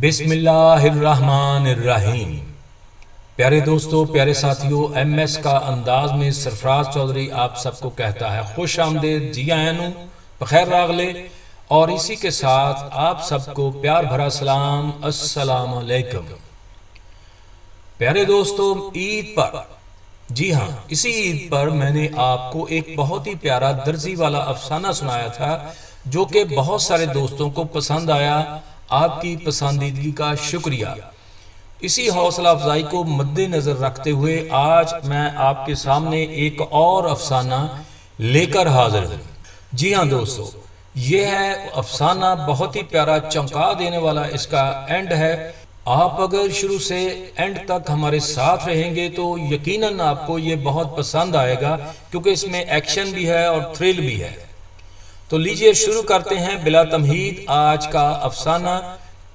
بسم اللہ الرحمن الرحیم۔ پیارے دوستو، پیارے ساتھیو، ایم ایس کا انداز میں سرفراز چودھری آپ سب کو کہتا ہے خوش آمدید، جی آئینو، بخیر راغلے، اور اسی کے ساتھ آپ سب کو پیار بھرا سلام، السلام علیکم۔ پیارے دوستو، عید پر، جی ہاں، اسی عید پر میں نے آپ کو ایک بہت ہی پیارا درزی والا افسانہ سنایا تھا جو کہ بہت سارے دوستوں کو پسند آیا۔ آپ کی پسندیدگی کا شکریہ۔ اسی حوصلہ افزائی کو مد نظر رکھتے ہوئے آج میں آپ کے سامنے ایک اور افسانہ لے کر حاضر ہوں۔ جی ہاں دوستو، یہ ہے افسانہ بہت ہی پیارا، چونکا دینے والا اس کا اینڈ ہے۔ آپ اگر شروع سے اینڈ تک ہمارے ساتھ رہیں گے تو یقیناً آپ کو یہ بہت پسند آئے گا، کیونکہ اس میں ایکشن بھی ہے اور تھرل بھی ہے۔ تو لیجئے شروع کرتے ہیں بلا تمہید آج کا افسانہ،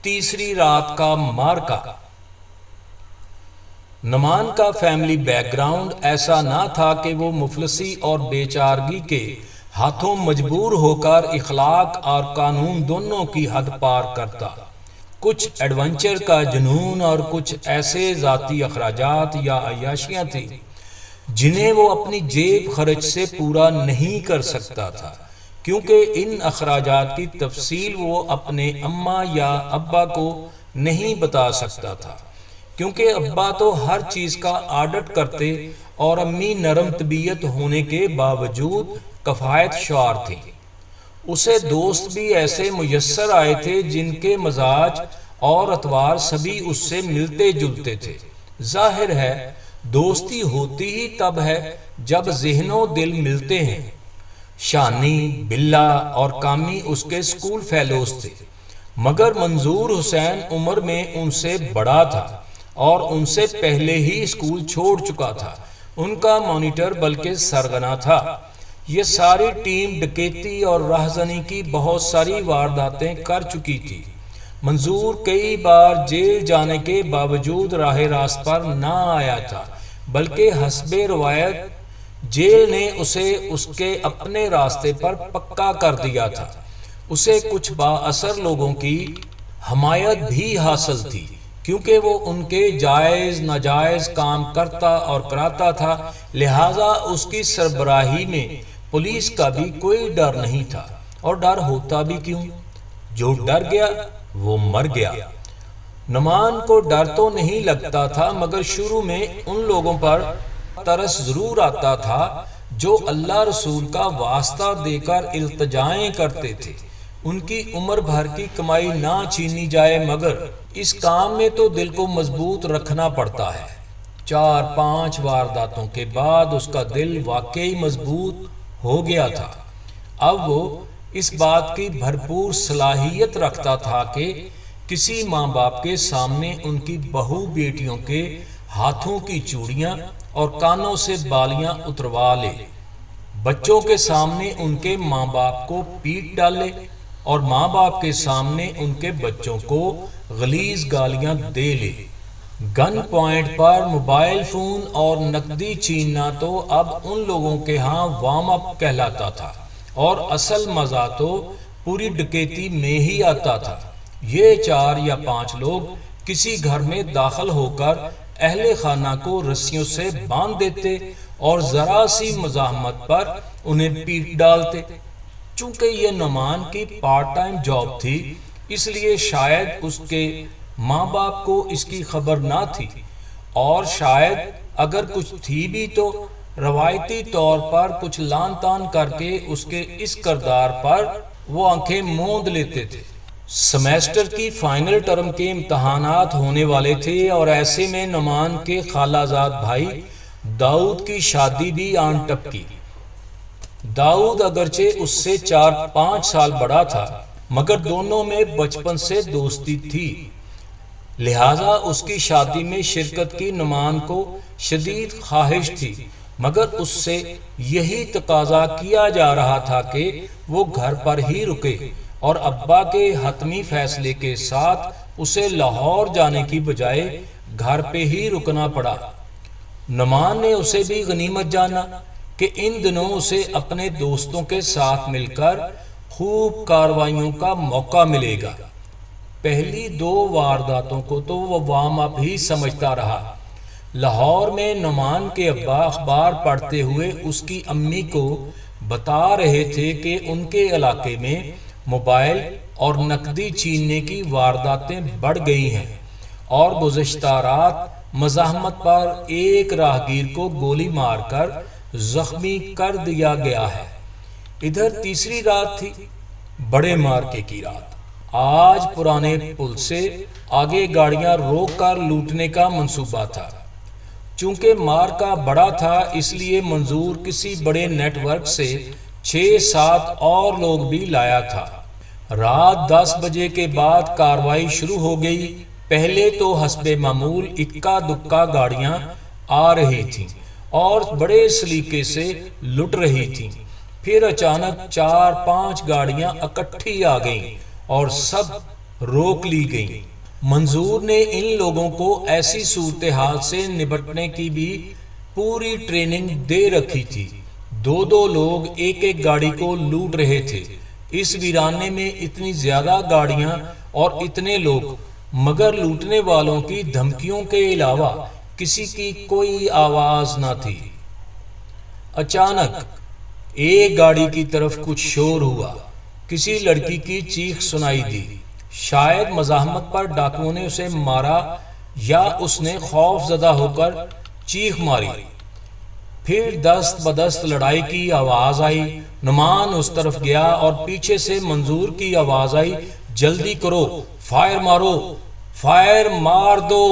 تیسری رات کا مارکا۔ نعمان کا فیملی بیک گراؤنڈ ایسا نہ تھا کہ وہ مفلسی اور بے چارگی کے ہاتھوں مجبور ہو کر اخلاق اور قانون دونوں کی حد پار کرتا۔ کچھ ایڈونچر کا جنون اور کچھ ایسے ذاتی اخراجات یا عیاشیاں تھیں جنہیں وہ اپنی جیب خرچ سے پورا نہیں کر سکتا تھا، کیونکہ ان اخراجات کی تفصیل وہ اپنے اماں یا ابا کو نہیں بتا سکتا تھا، کیونکہ ابا تو ہر چیز کا آڈٹ کرتے اور امی نرم طبیعت ہونے کے باوجود کفایت شعار تھی۔ اسے دوست بھی ایسے میسر آئے تھے جن کے مزاج اور اطوار سبھی اس سے ملتے جلتے تھے۔ ظاہر ہے دوستی ہوتی ہی تب ہے جب ذہن و دل ملتے ہیں۔ شانی، بلا اور کامی اس کے سکول فیلوز تھے، مگر منظور حسین عمر میں ان سے بڑا تھا اور ان سے پہلے ہی سکول چھوڑ چکا تھا۔ ان کا مانیٹر بلکہ سرغنہ تھا۔ یہ ساری ٹیم ڈکیتی اور راہزنی کی بہت ساری وارداتیں کر چکی تھی۔ منظور کئی بار جیل جانے کے باوجود راہ راست پر نہ آیا تھا، بلکہ حسب روایت جیل نے اسے اس کے اپنے راستے پر پکا کر دیا تھا۔ اسے کچھ با اثر لوگوں کی حمایت بھی حاصل تھی، کیونکہ وہ ان کے جائز ناجائز کام کرتا اور کراتا تھا، لہٰذا اس کی سربراہی میں پولیس کا بھی کوئی ڈر نہیں تھا۔ اور ڈر ہوتا بھی کیوں؟ جو ڈر گیا وہ مر گیا۔ نعمان کو ڈر تو نہیں لگتا تھا، مگر شروع میں ان لوگوں پر ترس ضرور آتا تھا جو اللہ رسول کا واسطہ دے کر التجائیں کرتے تھے۔ ان کی عمر بھر کی کمائی نہ چھینی جائے، مگر اس کام میں تو دل کو مضبوط رکھنا پڑتا ہے۔ 4-5 وارداتوں کے بعد اس کا دل واقعی مضبوط ہو گیا تھا۔ اب وہ اس بات کی بھرپور صلاحیت رکھتا تھا کہ کسی ماں باپ کے سامنے ان کی بہو بیٹیوں کے ہاتھوں کی چوڑیاں اور کانوں سے بالیاں اتروا لے، بچوں کے سامنے ان کے ماں باپ کو پیٹ ڈالے اور ماں باپ کے سامنے ان کے بچوں کو غلیظ گالیاں دے لے۔ گن پوائنٹ پر موبائل فون اور نقدی چھیننا تو اب ان لوگوں کے ہاں وارم اپ کہلاتا تھا، اور اصل مزہ تو پوری ڈکیتی میں ہی آتا تھا۔ یہ 4 یا 5 لوگ کسی گھر میں داخل ہو کر اہل خانہ کو رسیوں سے باندھ دیتے اور ذرا سی مزاحمت پر انہیں پیٹ ڈالتے۔ چونکہ یہ نعمان کی پارٹ ٹائم جاب تھی، اس لیے شاید اس کے ماں باپ کو اس کی خبر نہ تھی، اور شاید اگر کچھ تھی بھی تو روایتی طور پر کچھ لان تان کر کے اس کے اس کردار پر وہ آنکھیں موند لیتے تھے۔ سمیسٹر کی فائنل ٹرم کے امتحانات ہونے والے تھے، اور ایسے میں نعمان کے خالہ زاد بھائی داؤد کی شادی بھی آن ٹپکی۔ داؤد اگرچہ اس سے 4-5 سال بڑا تھا، مگر دونوں میں بچپن سے دوستی تھی، لہٰذا اس کی شادی میں شرکت کی نعمان کو شدید خواہش تھی، مگر اس سے یہی تقاضا کیا جا رہا تھا کہ وہ گھر پر ہی رکے، اور ابا کے حتمی فیصلے کے ساتھ اسے لاہور جانے کی بجائے گھر پہ ہی رکنا پڑا۔ نعمان نے اسے بھی غنیمت جانا کہ ان دنوں اسے اپنے دوستوں کے ساتھ مل کر خوب کاروائیوں کا موقع ملے گا۔ پہلی 2 وارداتوں کو تو وہ وارم اپ ہی سمجھتا رہا۔ لاہور میں نعمان کے ابا اخبار پڑھتے ہوئے اس کی امی کو بتا رہے تھے کہ ان کے علاقے میں موبائل اور نقدی چھیننے کی وارداتیں بڑھ گئی ہیں اور گزشتہ رات مزاحمت پر ایک راہگیر کو گولی مار کر زخمی کر دیا گیا ہے۔ ادھر تیسری رات تھی، بڑے مارکے کی رات۔ آج پرانے پل سے آگے گاڑیاں روک کر لوٹنے کا منصوبہ تھا۔ چونکہ مارکا بڑا تھا اس لیے منظور کسی بڑے نیٹ ورک سے 6-7 اور لوگ بھی لایا تھا۔ رات 10 بجے کے بعد کارروائی شروع ہو گئی۔ پہلے تو حسب معمول اکا دکا گاڑیاں آ رہی تھیں اور بڑے سلیقے سے لٹ رہی تھیں، پھر اچانک 4-5 گاڑیاں اکٹھی آ گئیں اور سب روک لی گئیں۔ منظور نے ان لوگوں کو ایسی صورتحال سے نبٹنے کی بھی پوری ٹریننگ دے رکھی تھی۔ 2 لوگ ایک گاڑی کو لوٹ رہے تھے۔ اس ویرانے میں اتنی زیادہ گاڑیاں اور اتنے لوگ، مگر لوٹنے والوں کی دھمکیوں کے علاوہ کسی کی کوئی آواز نہ تھی۔ اچانک ایک گاڑی کی طرف کچھ شور ہوا، کسی لڑکی کی چیخ سنائی دی۔ شاید مزاحمت پر ڈاکوؤں نے اسے مارا یا اس نے خوف زدہ ہو کر چیخ ماری۔ پھر دست بدست لڑائی کی آواز آئی۔ نعمان اس طرف گیا اور پیچھے سے منظور کی آواز آئی، جلدی کرو، فائر مارو، فائر مار دو۔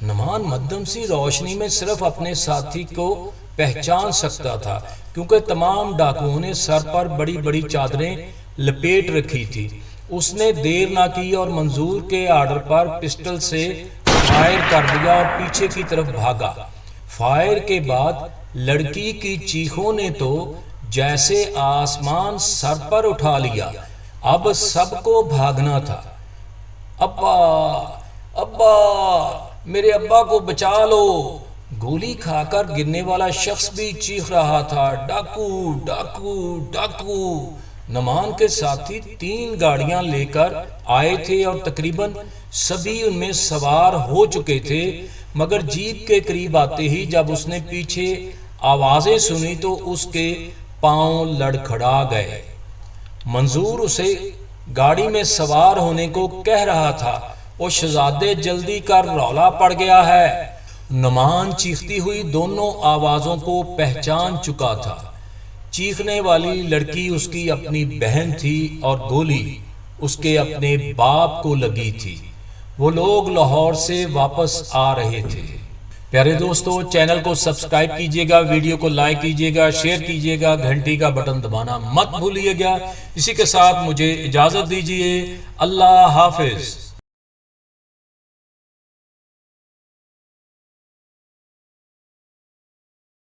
نعمان مدھم سی روشنی میں صرف اپنے ساتھی کو پہچان سکتا تھا، کیونکہ تمام ڈاکوؤں نے سر پر بڑی بڑی چادریں لپیٹ رکھی تھی۔ اس نے دیر نہ کی اور منظور کے آرڈر پر پسٹل سے فائر کر دیا اور پیچھے کی طرف بھاگا۔ فائر کے بعد لڑکی کی چیخوں نے تو جیسے آسمان سر پر اٹھا لیا۔ اب سب کو بھاگنا تھا۔ ابا ابا، میرے ابا کو بچا لو۔ گولی کھا کر گرنے والا شخص بھی چیخ رہا تھا، ڈاکو ڈاکو ڈاکو۔ نعمان کے ساتھی 3 گاڑیاں لے کر آئے تھے اور تقریباً سبھی ان میں سوار ہو چکے تھے، مگر جیپ کے قریب آتے ہی جب اس نے پیچھے آوازیں سنی تو اس کے پاؤں لڑکھڑا گئے۔ منظور اسے گاڑی میں سوار ہونے کو کہہ رہا تھا، وہ شہزادے جلدی کر، رولا پڑ گیا ہے۔ نعمان چیختی ہوئی دونوں آوازوں کو پہچان چکا تھا۔ چیخنے والی لڑکی اس کی اپنی بہن تھی اور گولی اس کے اپنے باپ کو لگی تھی۔ وہ لوگ لاہور سے واپس آ رہے تھے۔ پیارے دوستو، چینل کو سبسکرائب کیجئے گا، ویڈیو کو لائک کیجئے گا، شیئر کیجئے گا، گھنٹی کا بٹن دبانا مت بھولیے گا۔ اسی کے ساتھ مجھے اجازت دیجئے۔ اللہ حافظ۔